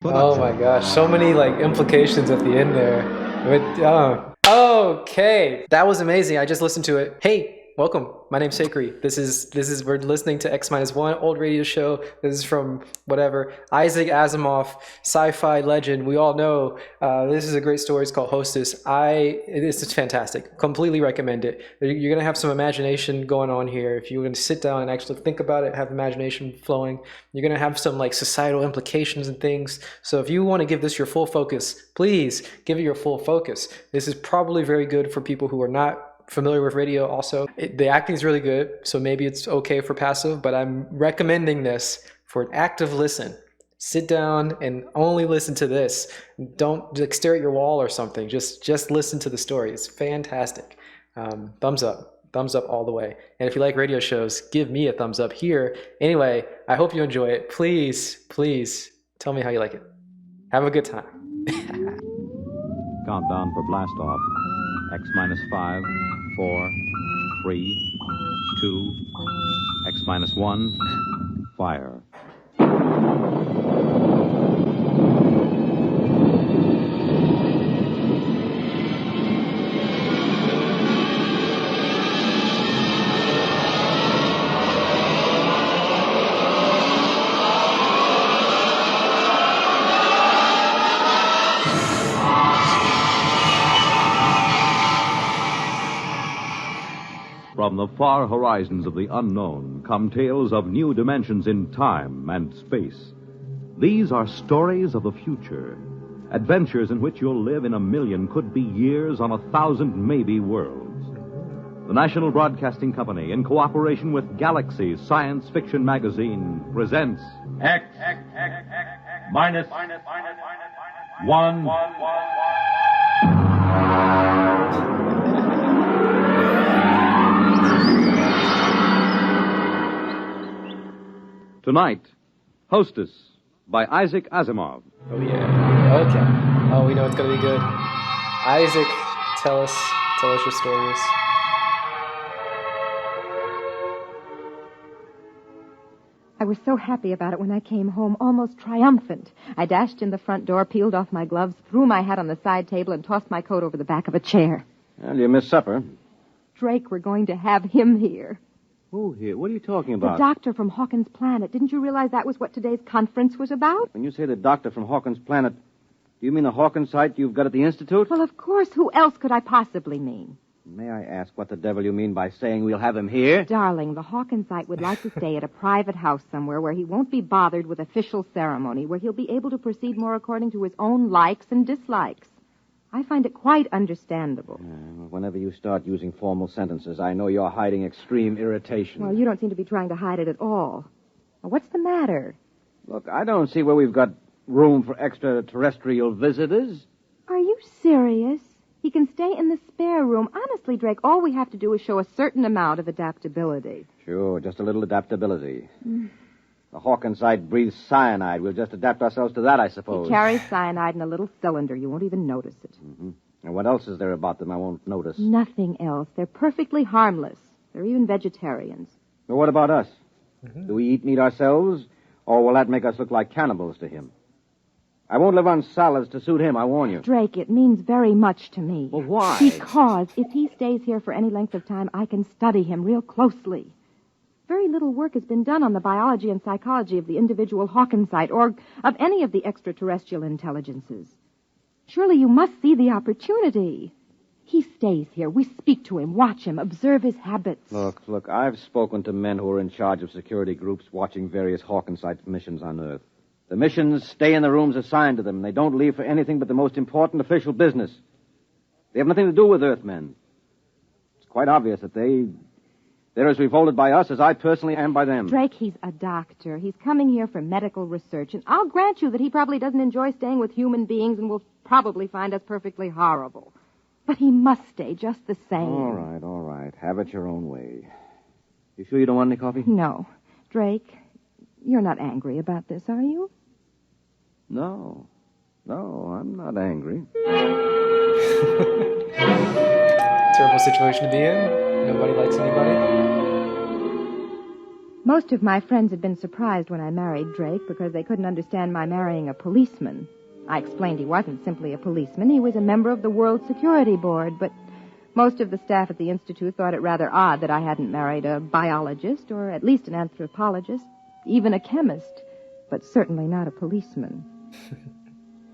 Oh my gosh, so many like implications at the end there. Okay, that was amazing. I just listened to it. Hey, welcome. My name's Sakri. This is we're listening to X minus one old radio show. This is from whatever Isaac Asimov, sci-fi legend. We all know this is a great story. It's called Hostess. This is fantastic. Completely recommend it. You're gonna have some imagination going on here. If you're gonna sit down and actually think about it, have imagination flowing, you're gonna have some like societal implications and things. So if you want to give this your full focus, please give it your full focus. This is probably very good for people who are not familiar with radio. Also, the acting is really good, so maybe it's okay for passive, but I'm recommending this for an active listen. Sit down and only listen to this. Don't like, stare at your wall or something. Just listen to the story. It's fantastic. Thumbs up all the way. And if you like radio shows, give me a thumbs up here. Anyway, I hope you enjoy it. Please tell me how you like it. Have a good time. Countdown for blast off. X minus 5, 4, 3, 2, X minus 1, fire. From the far horizons of the unknown come tales of new dimensions in time and space. These are stories of the future, adventures in which you'll live in a million, could be years, on 1,000 maybe worlds. The National Broadcasting Company, in cooperation with Galaxy Science Fiction Magazine, presents X minus one. Tonight, Hostess by Isaac Asimov. Oh yeah. Okay. Oh, we know it's gonna be good. Isaac, tell us your stories. I was so happy about it when I came home, almost triumphant. I dashed in the front door, peeled off my gloves, threw my hat on the side table, and tossed my coat over the back of a chair. Well, you missed supper. Drake, we're going to have him here. Who here? What are you talking The about? doctor from Hawkins' Planet. Didn't you realize that was what today's conference was about? When you say the doctor from Hawkins' Planet, do you mean the Hawkins site you've got at the Institute? Well, of course. Who else could I possibly mean? May I ask what the devil you mean by saying we'll have him here? Darling, the Hawkins site would like to stay at a private house somewhere where he won't be bothered with official ceremony, where he'll be able to proceed more according to his own likes and dislikes. I find it quite understandable. Whenever you start using formal sentences, I know you're hiding extreme irritation. Well, you don't seem to be trying to hide it at all. Well, what's the matter? Look, I don't see where we've got room for extraterrestrial visitors. Are you serious? He can stay in the spare room. Honestly, Drake, all we have to do is show a certain amount of adaptability. Sure, just a little adaptability. The Hawkins site breathes cyanide. We'll just adapt ourselves to that, I suppose. He carries cyanide in a little cylinder. You won't even notice it. Mm-hmm. And what else is there about them I won't notice? Nothing else. They're perfectly harmless. They're even vegetarians. Well, what about us? Do we eat meat ourselves, or will that make us look like cannibals to him? I won't live on salads to suit him, I warn you. Drake, it means very much to me. Well, why? Because if he stays here for any length of time, I can study him real closely. Very little work has been done on the biology and psychology of the individual Hawkins site or of any of the extraterrestrial intelligences. Surely you must see the opportunity. He stays here. We speak to him, watch him, observe his habits. Look, I've spoken to men who are in charge of security groups watching various Hawkins site missions on Earth. The missions stay in the rooms assigned to them, and they don't leave for anything but the most important official business. They have nothing to do with Earthmen. It's quite obvious that they're as revolted by us as I personally am by them. Drake, he's a doctor. He's coming here for medical research, and I'll grant you that he probably doesn't enjoy staying with human beings and will probably find us perfectly horrible. But he must stay just the same. All right. Have it your own way. You sure you don't want any coffee? No. Drake, you're not angry about this, are you? No, I'm not angry. Terrible situation to be in. Nobody likes anybody. Most of my friends had been surprised when I married Drake because they couldn't understand my marrying a policeman. I explained he wasn't simply a policeman. He was a member of the World Security Board, but most of the staff at the Institute thought it rather odd that I hadn't married a biologist or at least an anthropologist, even a chemist, but certainly not a policeman.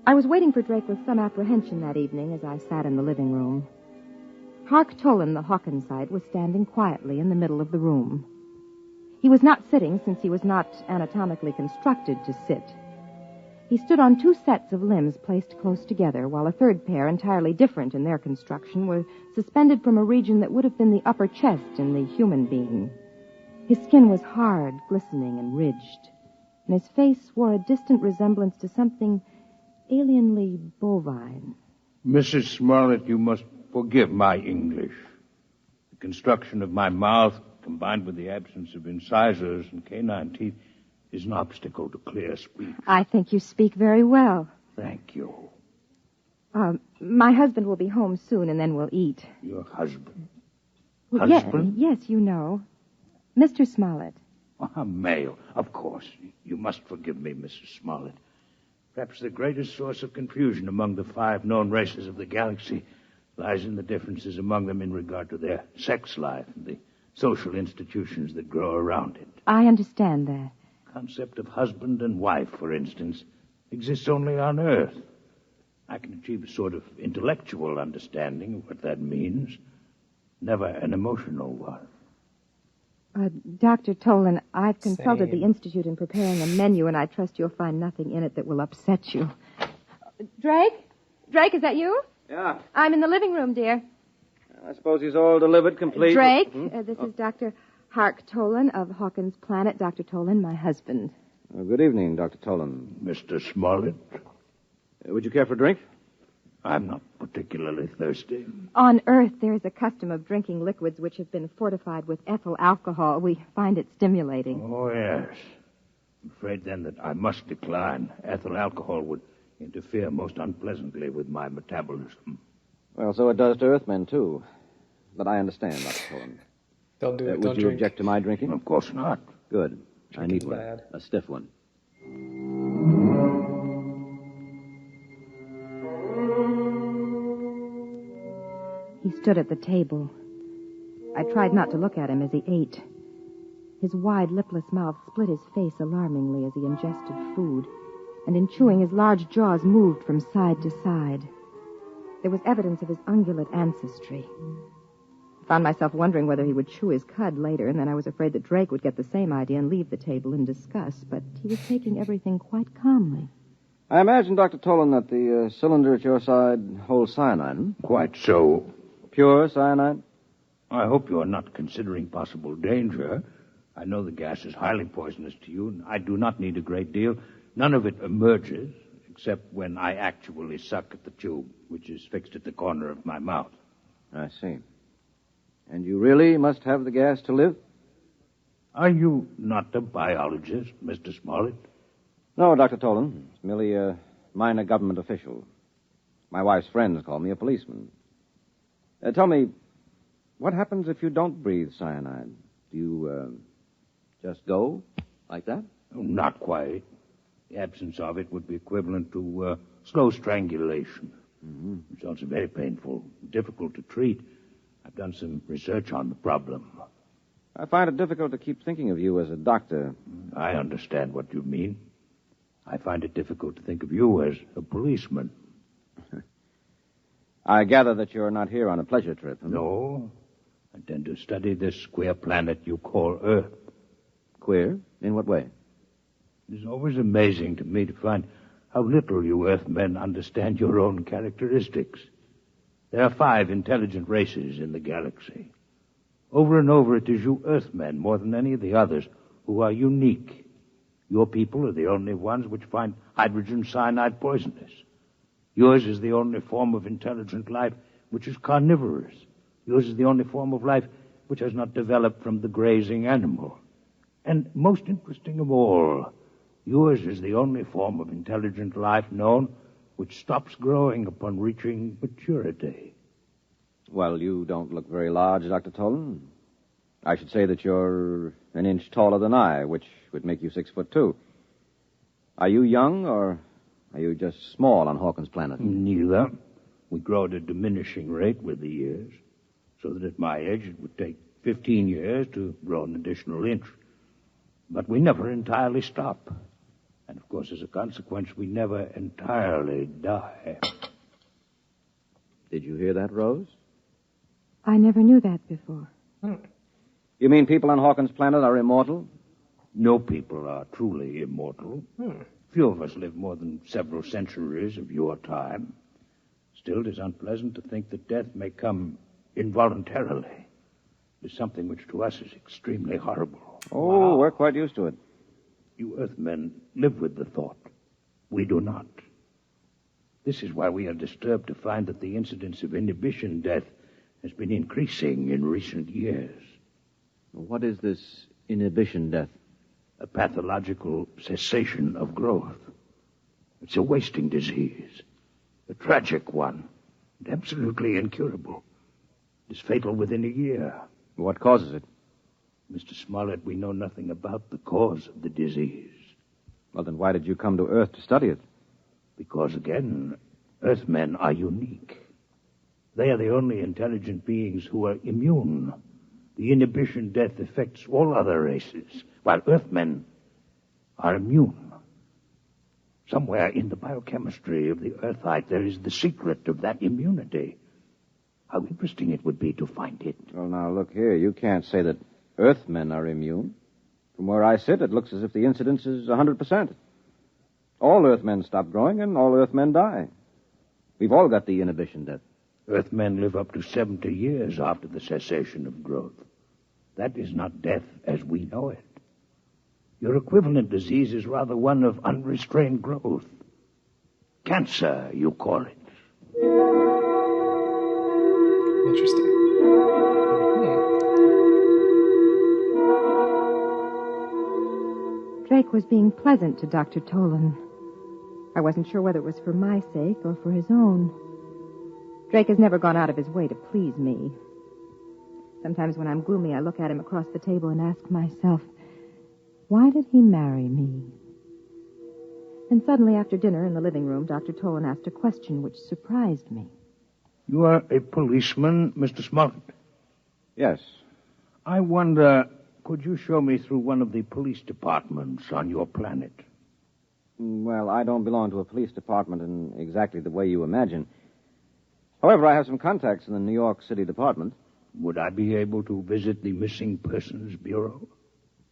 I was waiting for Drake with some apprehension that evening as I sat in the living room. Hark Tolan, the Hawkinside, was standing quietly in the middle of the room. He was not sitting since he was not anatomically constructed to sit. He stood on two sets of limbs placed close together, while a third pair, entirely different in their construction, were suspended from a region that would have been the upper chest in the human being. His skin was hard, glistening, and ridged, and his face wore a distant resemblance to something alienly bovine. Mrs. Smollett, you must forgive my English. The construction of my mouth, combined with the absence of incisors and canine teeth, is an obstacle to clear speech. I think you speak very well. Thank you. My husband will be home soon, and then we'll eat. Your husband? Well, Husband? Yes, you know. Mr. Smollett. Male, of course. You must forgive me, Mrs. Smollett. Perhaps the greatest source of confusion among the 5 known races of the galaxy lies in the differences among them in regard to their sex life and the social institutions that grow around it. I understand that. The concept of husband and wife, for instance, exists only on Earth. I can achieve a sort of intellectual understanding of what that means, never an emotional one. Dr. Tolan, I've consulted Same. the Institute in preparing a menu, and I trust you'll find nothing in it that will upset you. Drake? Drake, is that you? Yeah. I'm in the living room, dear. I suppose he's all delivered, complete. Drake, this is Dr. Hark Tolan of Hawkins Planet. Dr. Tolan, my husband. Good evening, Dr. Tolan. Mr. Smollett, Would you care for a drink? I'm not particularly thirsty. On Earth, there is a custom of drinking liquids which have been fortified with ethyl alcohol. We find it stimulating. Oh, yes. I'm afraid, then, that I must decline. Ethyl alcohol would interfere most unpleasantly with my metabolism. Well, so it does to Earthmen, too. But I understand, Dr. Tolan. Don't do it. Would Don't you drink. object to my drinking? Of course not. Good. I need Drinking's one. bad. A stiff one. He stood at the table. I tried not to look at him as he ate. His wide, lipless mouth split his face alarmingly as he ingested food, and in chewing, his large jaws moved from side to side. There was evidence of his ungulate ancestry. I found myself wondering whether he would chew his cud later, and then I was afraid that Drake would get the same idea and leave the table in disgust, but he was taking everything quite calmly. I imagine, Dr. Tolan, that the cylinder at your side holds cyanide. Hmm? Quite so. Pure cyanide? I hope you are not considering possible danger. I know the gas is highly poisonous to you, and I do not need a great deal. None of it emerges, except when I actually suck at the tube, which is fixed at the corner of my mouth. I see. And you really must have the gas to live? Are you not a biologist, Mr. Smollett? No, Dr. Tolan. It's merely a minor government official. My wife's friends call me a policeman. Tell me, what happens if you don't breathe cyanide? Do you, just go like that? Oh, not quite. The absence of it would be equivalent to slow strangulation. Mm-hmm. It's also very painful, difficult to treat. I've done some research on the problem. I find it difficult to keep thinking of you as a doctor. I understand what you mean. I find it difficult to think of you as a policeman. I gather that you're not here on a pleasure trip. Huh? No. I intend to study this queer planet you call Earth. Queer? In what way? It's always amazing to me to find how little you Earthmen understand your own characteristics. There are 5 intelligent races in the galaxy. Over and over, it is you Earthmen, more than any of the others, who are unique. Your people are the only ones which find hydrogen cyanide poisonous. Yours is the only form of intelligent life which is carnivorous. Yours is the only form of life which has not developed from the grazing animal. And most interesting of all, yours is the only form of intelligent life known which stops growing upon reaching maturity. Well, you don't look very large, Dr. Tolan. I should say that you're an inch taller than I, which would make you 6'2". Are you young, or are you just small on Hawkins' planet? Neither. We grow at a diminishing rate with the years, so that at my age it would take 15 years to grow an additional inch. But we never entirely stop. And, of course, as a consequence, we never entirely die. Did you hear that, Rose? I never knew that before. You mean people on Hawkins' planet are immortal? No people are truly immortal. Few of us live more than several centuries of your time. Still, it is unpleasant to think that death may come involuntarily. It's something which to us is extremely horrible. Oh, Wow. we're quite used to it. You Earthmen live with the thought. We do not. This is why we are disturbed to find that the incidence of inhibition death has been increasing in recent years. What is this inhibition death? A pathological cessation of growth. It's a wasting disease. A tragic one. And absolutely incurable. It is fatal within a year. What causes it? Mr. Smollett, we know nothing about the cause of the disease. Well, then why did you come to Earth to study it? Because, again, Earthmen are unique. They are the only intelligent beings who are immune. The inhibition death affects all other races, while Earthmen are immune. Somewhere in the biochemistry of the Earthite, there is the secret of that immunity. How interesting it would be to find it. Well, now, look here. You can't say that Earthmen are immune. From where I sit, it looks as if the incidence is 100%. All Earthmen stop growing, and all Earthmen die. We've all got the inhibition death. Earthmen live up to 70 years after the cessation of growth. That is not death as we know it. Your equivalent disease is rather one of unrestrained growth. Cancer, you call it. Interesting. Drake was being pleasant to Dr. Tolan. I wasn't sure whether it was for my sake or for his own. Drake has never gone out of his way to please me. Sometimes when I'm gloomy, I look at him across the table and ask myself, why did he marry me? And suddenly, after dinner in the living room, Dr. Tolan asked a question which surprised me. You are a policeman, Mr. Smollett? Yes. I wonder, could you show me through one of the police departments on your planet? Well, I don't belong to a police department in exactly the way you imagine. However, I have some contacts in the New York City Department. Would I be able to visit the Missing Persons Bureau?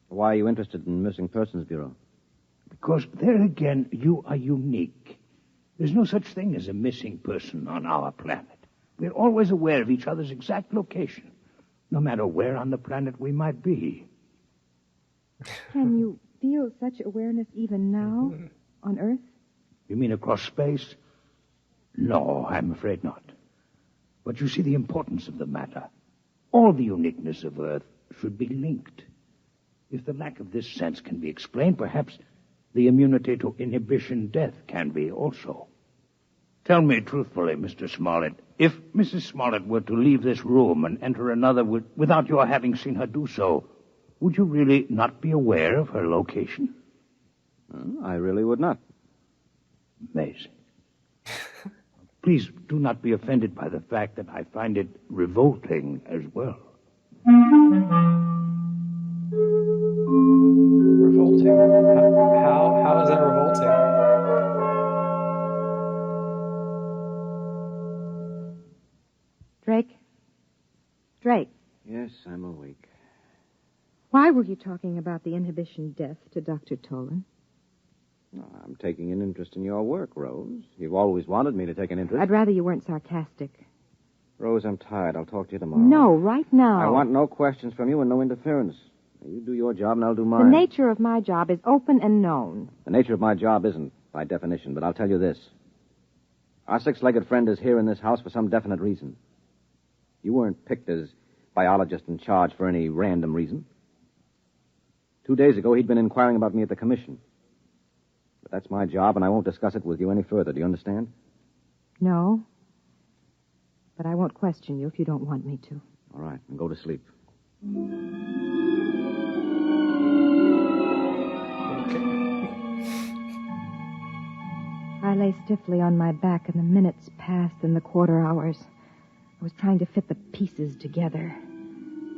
Why are you interested in Missing Persons Bureau? Because there again, you are unique. There's no such thing as a missing person on our planet. We're always aware of each other's exact location, no matter where on the planet we might be. Can you feel such awareness even now on Earth? You mean across space? No, I'm afraid not. But you see the importance of the matter. All the uniqueness of Earth should be linked. If the lack of this sense can be explained, perhaps the immunity to inhibition death can be also. Tell me truthfully, Mr. Smollett, if Mrs. Smollett were to leave this room and enter another without your having seen her do so, would you really not be aware of her location? I really would not. Amazing. Please do not be offended by the fact that I find it revolting as well. Revolting. How is that revolting? Drake, Yes, I'm awake. why were you talking about the inhibition death to Dr. Tolan? I'm taking an interest in your work, Rose. You've always wanted me to take an interest. I'd rather you weren't sarcastic. Rose, I'm tired. I'll talk to you tomorrow. No, right now. I want no questions from you and no interference. You do your job and I'll do The mine. nature of my job is open and known. The nature of my job isn't, by definition, but I'll tell you this. Our six-legged friend is here in this house for some definite reason. You weren't picked as biologist in charge for any random reason. 2 days ago, he'd been inquiring about me at the commission. But that's my job, and I won't discuss it with you any further. Do you understand? No. But I won't question you if you don't want me to. All right, then go to sleep. I lay stiffly on my back, and the minutes passed and the quarter hours. I was trying to fit the pieces together.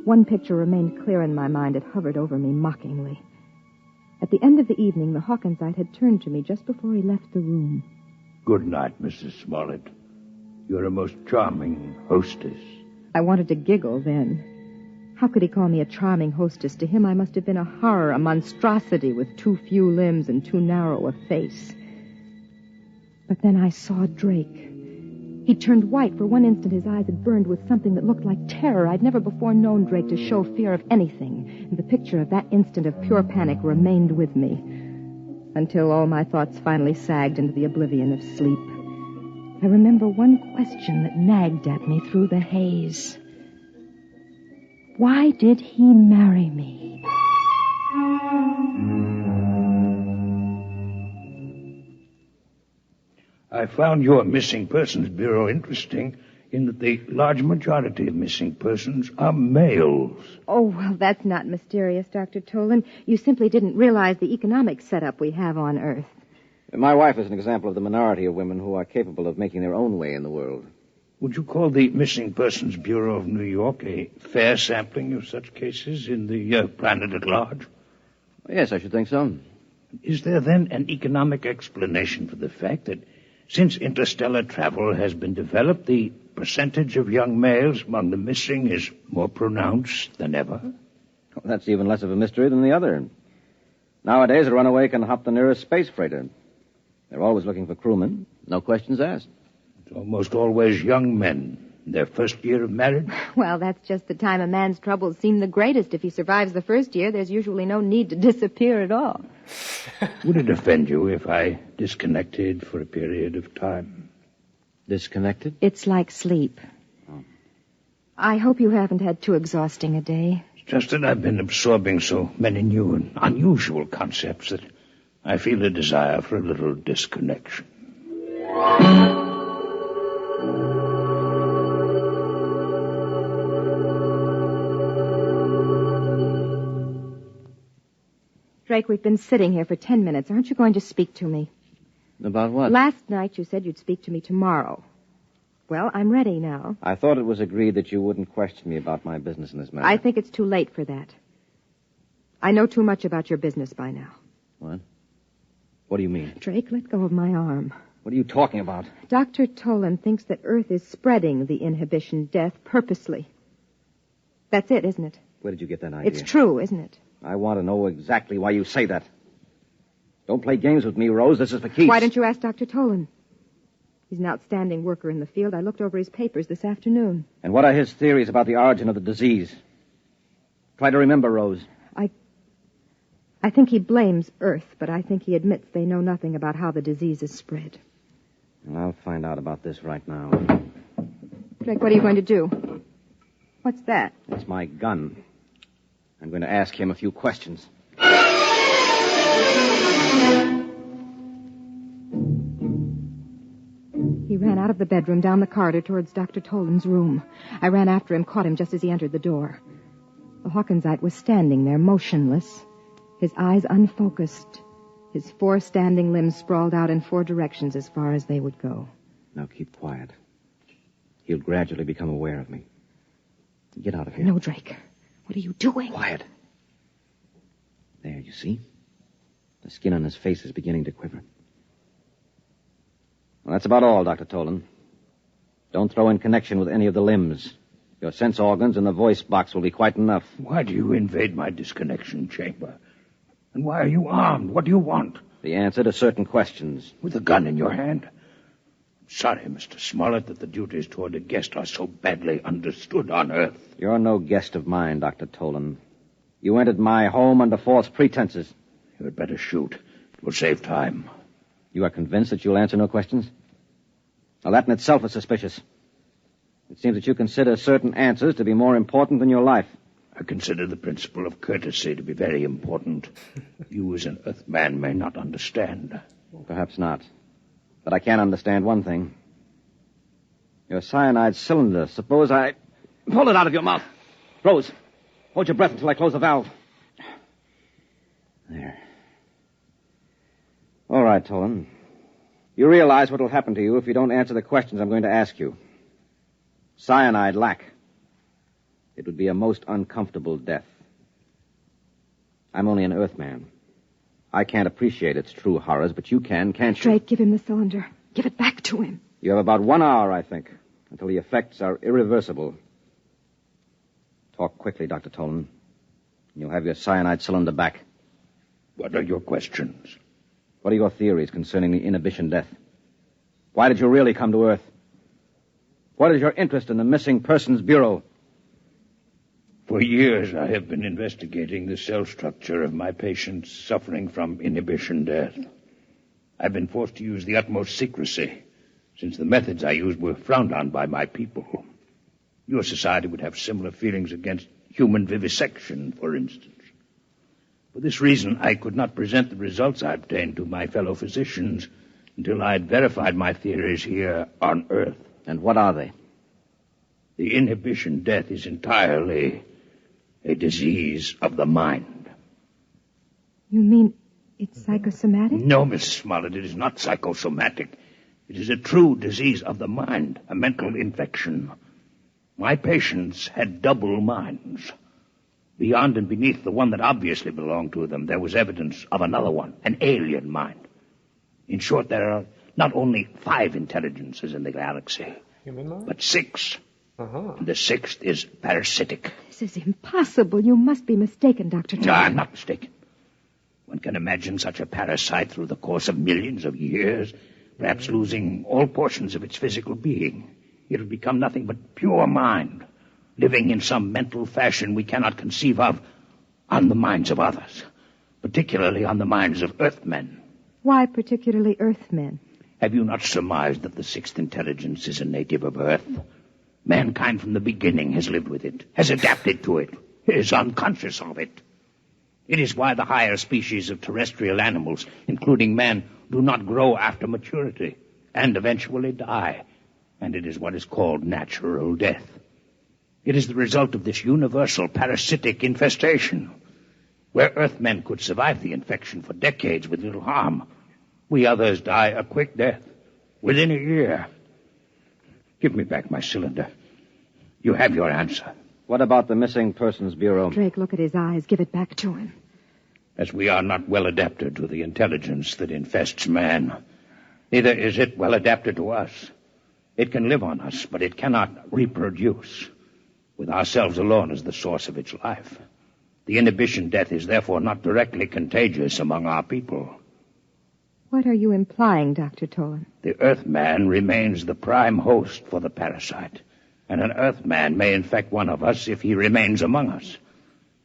One picture remained clear in my mind. It hovered over me mockingly. At the end of the evening, the Hawkinsite had turned to me just before he left the room. Good night, Mrs. Smollett. You're a most charming hostess. I wanted to giggle then. How could he call me a charming hostess? To him, I must have been a horror, a monstrosity with too few limbs and too narrow a face. But then I saw Drake. He turned white. For one instant, his eyes had burned with something that looked like terror. I'd never before known Drake to show fear of anything, and the picture of that instant of pure panic remained with me, until all my thoughts finally sagged into the oblivion of sleep. I remember one question that nagged at me through the haze. Why did he marry me? I found your Missing Persons Bureau interesting in that the large majority of missing persons are males. Oh, well, that's not mysterious, Dr. Tolan. You simply didn't realize the economic setup we have on Earth. My wife is an example of the minority of women who are capable of making their own way in the world. Would you call the Missing Persons Bureau of New York a fair sampling of such cases in the planet at large? Yes, I should think so. Is there then an economic explanation for the fact that since interstellar travel has been developed, the percentage of young males among the missing is more pronounced than ever? Well, that's even less of a mystery than the other. Nowadays, a runaway can hop the nearest space freighter. They're always looking for crewmen. No questions asked. It's almost always young men in their first year of marriage. Well, that's just the time a man's troubles seem the greatest. If he survives the first year, there's usually no need to disappear at all. Would it offend you if I disconnected for a period of time? Disconnected? It's like sleep. Oh. I hope you haven't had too exhausting a day. It's just that I've been absorbing so many new and unusual concepts that I feel a desire for a little disconnection. Drake, we've been sitting here for 10 minutes. Aren't you going to speak to me? About what? Last night you said you'd speak to me tomorrow. Well, I'm ready now. I thought it was agreed that you wouldn't question me about my business in this matter. I think it's too late for that. I know too much about your business by now. What? What do you mean? Drake, let go of my arm. What are you talking about? Dr. Tolan thinks that Earth is spreading the inhibition death purposely. That's it, isn't it? Where did you get that idea? It's true, isn't it? I want to know exactly why you say that. Don't play games with me, Rose. This is for keeps. Why don't you ask Dr. Tolan? He's an outstanding worker in the field. I looked over his papers this afternoon. And what are his theories about the origin of the disease? Try to remember, Rose. I think he blames Earth, but I think he admits they know nothing about how the disease is spread. Well, I'll find out about this right now. Drake, what are you going to do? What's that? It's my gun. I'm going to ask him a few questions. He ran out of the bedroom, down the corridor towards Dr. Tolan's room. I ran after him, caught him just as he entered the door. The Hawkinsite was standing there, motionless, his eyes unfocused, his 4 standing limbs sprawled out in 4 directions as far as they would go. Now keep quiet. He'll gradually become aware of me. Get out of here. No, Drake. What are you doing? Quiet. There, you see? The skin on his face is beginning to quiver. Well, that's about all, Dr. Tolan. Don't throw in connection with any of the limbs. Your sense organs and the voice box will be quite enough. Why do you invade my disconnection chamber? And why are you armed? What do you want? The answer to certain questions. With a gun in your hand? Sorry, Mr. Smollett, that the duties toward a guest are so badly understood on Earth. You're no guest of mine, Dr. Tolan. You entered my home under false pretenses. You had better shoot. It will save time. You are convinced that you'll answer no questions? Well, that in itself is suspicious. It seems that you consider certain answers to be more important than your life. I consider the principle of courtesy to be very important. You as an Earthman may not understand. Perhaps not. But I can understand one thing. Your cyanide cylinder. Suppose I pull it out of your mouth. Rose, Hold your breath until I close the valve. There. All right, Tolan. You realize what will happen to you if you don't answer the questions I'm going to ask you. Cyanide lack. It would be a most uncomfortable death. I'm only an Earthman. I can't appreciate its true horrors, but you can, can't you? Drake, give him the cylinder. Give it back to him. You have about 1 hour, I think, until the effects are irreversible. Talk quickly, Dr. Tolan. You'll have your cyanide cylinder back. What are your questions? What are your theories concerning the inhibition death? Why did you really come to Earth? What is your interest in the Missing Persons Bureau? For years, I have been investigating the cell structure of my patients suffering from inhibition death. I've been forced to use the utmost secrecy, since the methods I used were frowned on by my people. Your society would have similar feelings against human vivisection, for instance. For this reason, I could not present the results I obtained to my fellow physicians until I had verified my theories here on Earth. And what are they? The inhibition death is entirely a disease of the mind. You mean it's psychosomatic? No, Mrs. Smollett, it is not psychosomatic. It is a true disease of the mind, a mental infection. My patients had double minds. Beyond and beneath the one that obviously belonged to them, there was evidence of another one, an alien mind. In short, there are not only 5 intelligences in the galaxy, but 6. And the 6th is parasitic. This is impossible. You must be mistaken, Dr. No, I'm not mistaken. One can imagine such a parasite through the course of millions of years, perhaps losing all portions of its physical being. It would become nothing but pure mind, living in some mental fashion we cannot conceive of on the minds of others, particularly on the minds of Earthmen. Why particularly Earthmen? Have you not surmised that the 6th intelligence is a native of Earth? Mankind from the beginning has lived with it, has adapted to it, is unconscious of it. It is why the higher species of terrestrial animals, including man, do not grow after maturity and eventually die. And it is what is called natural death. It is the result of this universal parasitic infestation. Where Earthmen could survive the infection for decades with little harm, we others die a quick death within a year. Give me back my cylinder. You have your answer. What about the Missing Persons Bureau? Drake, look at his eyes. Give it back to him. As we are not well adapted to the intelligence that infests man, neither is it well adapted to us. It can live on us, but it cannot reproduce, with ourselves alone as the source of its life. The inhibition death is therefore not directly contagious among our people. What are you implying, Dr. Tolan? The Earthman remains the prime host for the parasite, and an Earthman may infect one of us if he remains among us.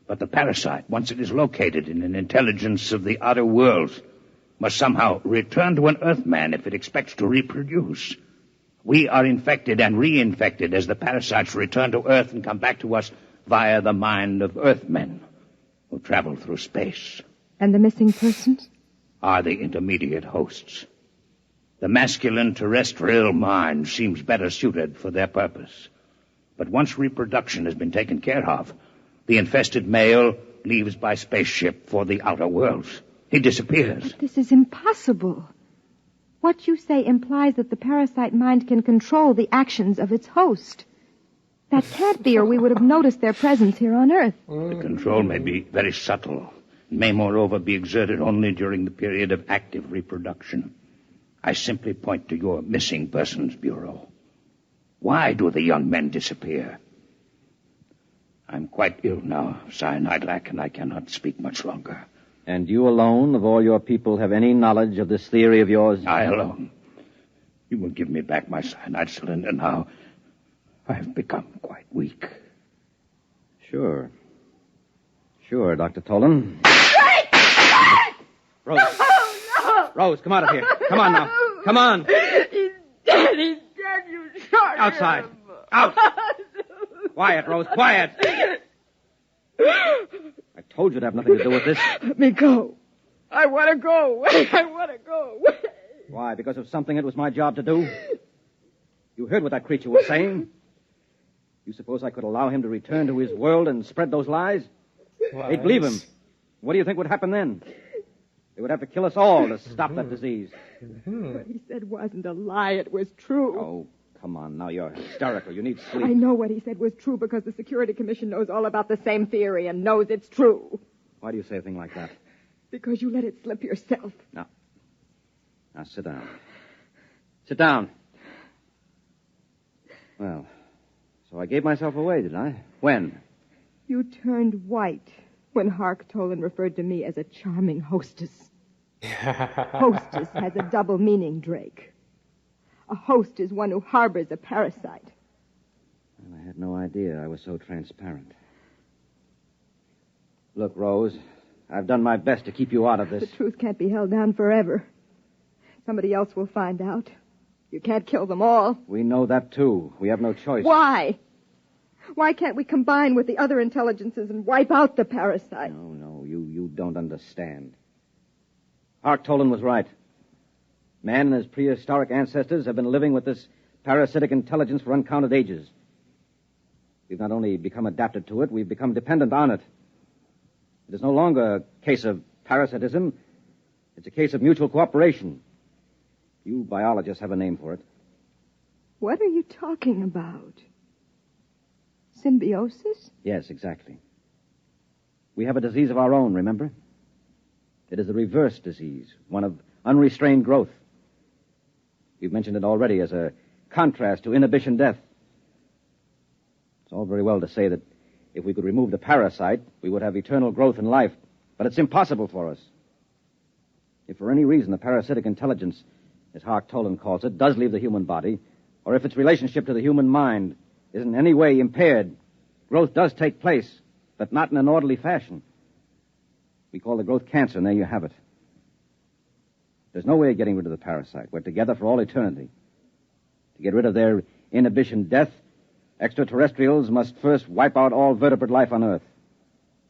But the parasite, once it is located in an intelligence of the outer worlds, must somehow return to an Earthman if it expects to reproduce. We are infected and reinfected as the parasites return to Earth and come back to us via the mind of Earthmen who travel through space. And the missing persons? Are the intermediate hosts. The masculine terrestrial mind seems better suited for their purpose. But once reproduction has been taken care of, the infested male leaves by spaceship for the outer worlds. He disappears. But this is impossible. What you say implies that the parasite mind can control the actions of its host. That can't be, or we would have noticed their presence here on Earth. The control may be very subtle, and may moreover be exerted only during the period of active reproduction. I simply point to your Missing Persons Bureau. Why do the young men disappear? I'm quite ill now, cyanide lack, and I cannot speak much longer. And you alone of all your people have any knowledge of this theory of yours? I alone. You will give me back my cyanide cylinder now. I have become quite weak. Sure. Sure, Dr. Tolan. Rose. No! Rose, come out of here. Come on now. Come on. He's dead, you shot Outside. him. Out. Quiet, Rose, quiet. I told you to have nothing to do with this. Let me go. I want to go. I want to go. Why, because of something it was my job to do? You heard what that creature was saying? You suppose I could allow him to return to his world and spread those lies? Lies. They'd believe him. What do you think would happen then? They would have to kill us all to stop that disease. What he said wasn't a lie. It was true. Oh, come on. Now you're hysterical. You need sleep. I know what he said was true because the Security Commission knows all about the same theory and knows it's true. Why do you say a thing like that? Because you let it slip yourself. Now sit down. Sit down. Well, so I gave myself away, did I? When? You turned white when Hark Tolan referred to me as a charming hostess. Hostess has a double meaning, Drake. A host is one who harbors a parasite. Well, I had no idea I was so transparent. Look, Rose, I've done my best to keep you out of this. The truth can't be held down forever. Somebody else will find out. You can't kill them all. We know that, too. We have no choice. Why? Why can't we combine with the other intelligences and wipe out the parasite? No, you don't understand. Hark Tolan was right. Man and his prehistoric ancestors have been living with this parasitic intelligence for uncounted ages. We've not only become adapted to it, we've become dependent on it. It is no longer a case of parasitism. It's a case of mutual cooperation. You biologists have a name for it. What are you talking about? Symbiosis? Yes, exactly. We have a disease of our own, remember? It is the reverse disease, one of unrestrained growth. You've mentioned it already as a contrast to inhibition death. It's all very well to say that if we could remove the parasite, we would have eternal growth in life, but it's impossible for us. If for any reason the parasitic intelligence, as Hark Tolan calls it, does leave the human body, or if its relationship to the human mind is in any way impaired, growth does take place, but not in an orderly fashion. We call the growth cancer, and there you have it. There's no way of getting rid of the parasite. We're together for all eternity. To get rid of their inhibition death, extraterrestrials must first wipe out all vertebrate life on Earth.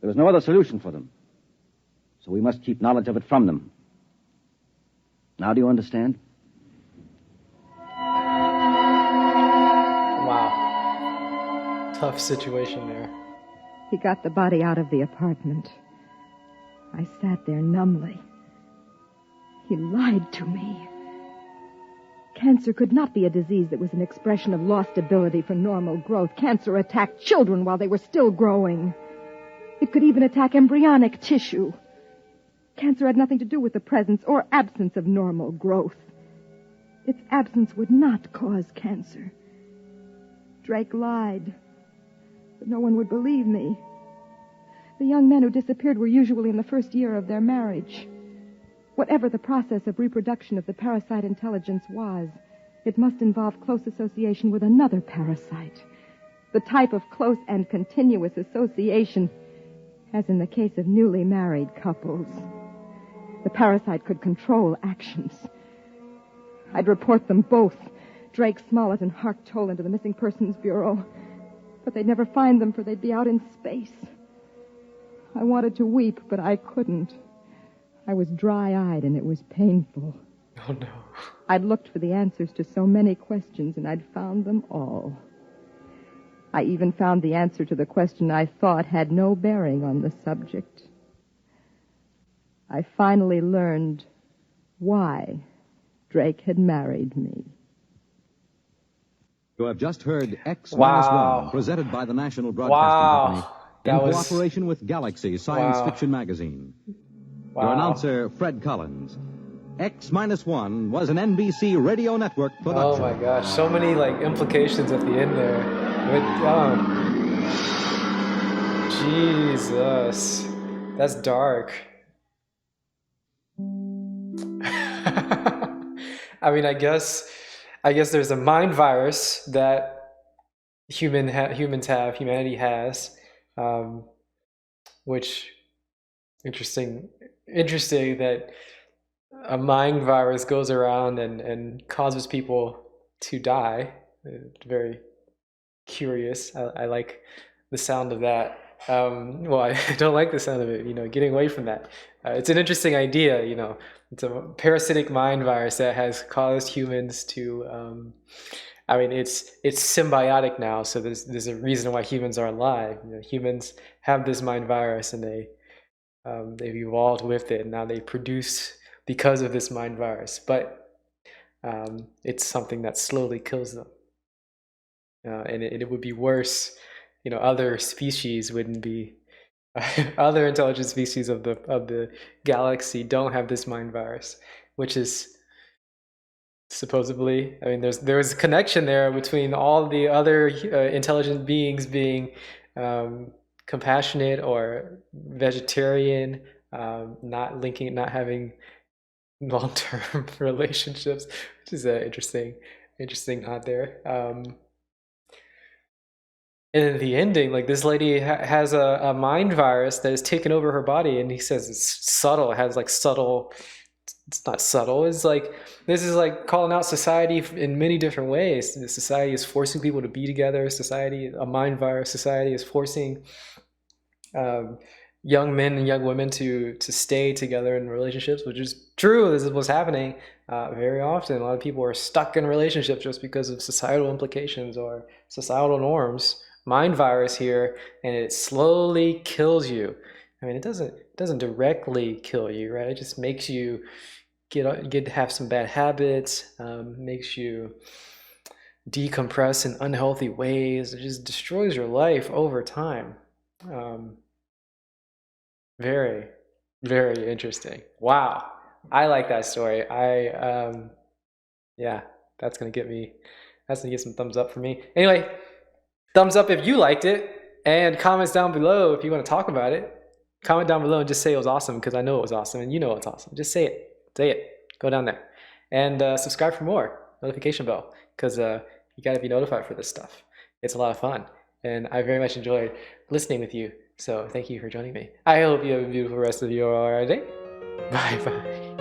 There is no other solution for them. So we must keep knowledge of it from them. Now do you understand? Wow. Tough situation there. He got the body out of the apartment. I sat there numbly. He lied to me. Cancer could not be a disease that was an expression of lost ability for normal growth. Cancer attacked children while they were still growing. It could even attack embryonic tissue. Cancer had nothing to do with the presence or absence of normal growth. Its absence would not cause cancer. Drake lied, but no one would believe me. The young men who disappeared were usually in the first year of their marriage. Whatever the process of reproduction of the parasite intelligence was, it must involve close association with another parasite. The type of close and continuous association, as in the case of newly married couples. The parasite could control actions. I'd report them both, Drake Smollett and Hark Tolan, to the Missing Persons Bureau. But they'd never find them, for they'd be out in space. I wanted to weep, but I couldn't. I was dry-eyed, and it was painful. Oh, no. I'd looked for the answers to so many questions, and I'd found them all. I even found the answer to the question I thought had no bearing on the subject. I finally learned why Drake had married me. You have just heard X-1, Wow. presented by the National Broadcasting Company in That was- cooperation with Galaxy Science Wow. Fiction Magazine. Wow. Your announcer, Fred Collins. X-1 was an NBC Radio Network Oh production. my gosh, so many implications at the end there. Jesus, that's dark. I mean, I guess there's a mind virus that humanity has, which interesting that a mind virus goes around and causes people to die. It's very curious. I like the sound of that. Well, I don't like the sound of it. Getting away from that. It's an interesting idea. It's a parasitic mind virus that has caused humans to. I mean, it's symbiotic now, so there's a reason why humans are alive. Humans have this mind virus, and they've evolved with it, and now they produce because of this mind virus. But it's something that slowly kills them, and it would be worse. Other species wouldn't be. Other intelligent species of the galaxy don't have this mind virus, which is supposedly. I mean, there's a connection there between all the other intelligent beings being compassionate or vegetarian, not having long-term relationships, which is an interesting thought there. And in the ending, like this lady has a mind virus that has taken over her body, and he says it's subtle. It has like subtle. It's not subtle. It's like this is like calling out society in many different ways. The society is forcing people to be together. A mind virus society, is forcing young men and young women to stay together in relationships, which is true. This is what's happening very often. A lot of people are stuck in relationships just because of societal implications or societal norms. Mind virus here, and it slowly kills you. I mean, it doesn't directly kill you, right? It just makes you have some bad habits, makes you decompress in unhealthy ways. It just destroys your life over time. Very, very interesting. Wow, I like that story. Yeah, that's gonna get some thumbs up for me. Anyway, thumbs up if you liked it, and comments down below if you want to talk about it. Comment down below and just say it was awesome, because I know it was awesome, and you know it's awesome. Just say it. Say it. Go down there. And subscribe for more. Notification bell, because you got to be notified for this stuff. It's a lot of fun, and I very much enjoyed listening with you. So thank you for joining me. I hope you have a beautiful rest of your day. Bye-bye.